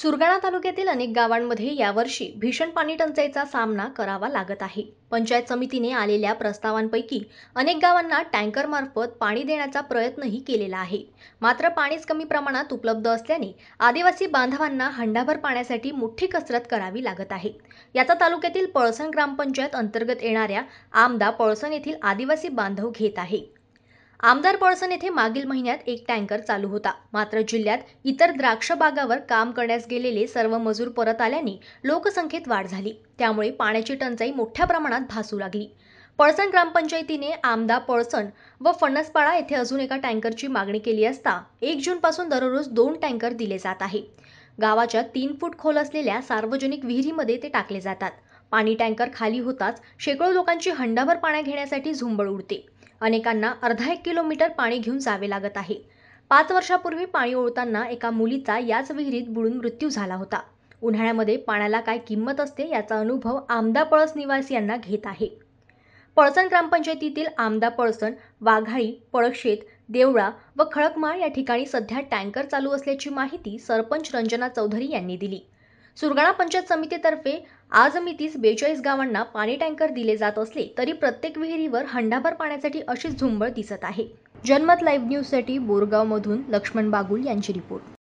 सुरगाणा तालुक्यातील अनेक गावांमध्ये यावर्षी भीषण पाणी टंचाईचा सामना करावा लागत आहे। पंचायत समितीने आलेल्या प्रस्तावांपैकी अनेक गावांना टँकरमार्फत पाणी देण्याचा प्रयत्नही केलेला आहे। मात्र पाणीच कमी प्रमाणात उपलब्ध असल्याने आदिवासी बांधवांना हंडाभर पाण्यासाठी मोठी कसरत करावी लागत आहे। याचा तालुक्यातील पळसण ग्रामपंचायत अंतर्गत येणाऱ्या आमदा पळसण येथील आदिवासी बांधव घेत आहे। आमदार पळसण येथे मागील महिन्यात एक टँकर चालू होता। मात्र जिल्ह्यात इतर द्राक्ष बागावर काम करण्यास गेलेले सर्व मजूर परत आल्याने लोकसंख्येत वाढ झाली। त्यामुळे पाण्याची टंचाई मोठ्या प्रमाणात भासू लागली। पळसण ग्रामपंचायतीने आमदा पळसण व फणसपाळा येथे अजून एका टँकरची मागणी केली असता 1 जूनपासून दररोज 2 टँकर दिले जात आहे। गावाच्या 3 फूट खोल असलेल्या सार्वजनिक विहिरीमध्ये ते टाकले जातात। पाणी टँकर खाली होताच शेकडो लोकांची हंडाभर पाणी घेण्यासाठी झुंबड उडते। अनेकांना अर्धा 1 किलोमीटर पाणी घेऊन जावे लागत आहे। 5 वर्षापूर्वी पाणी ओढताना एका मुलीचा याच विहिरीत बुडून मृत्यू झाला होता। उन्हाळ्यामध्ये पाण्याला काय किंमत असते याचा अनुभव आमदा पळस निवासियांना घेत आहे। पळसण ग्रामपंचायतीतील आमदा पळसण, वाघाळी, पळशेत, देवळा व खळकमाळ या ठिकाणी सध्या टँकर चालू असल्याची माहिती सरपंच रंजना चौधरी यांनी दिली। सुरगाणा पंचायत समितीतर्फे आजमितीस 42 गावांना पाणी टँकर दिले जात असले तरी प्रत्येक विहिरीवर हंडाभर पाण्यासाठी अशीच झुंबड दिसत आहे। जनमत लाईव्ह न्यूजसाठी बोरगावमधून लक्ष्मण बागुल यांची रिपोर्ट।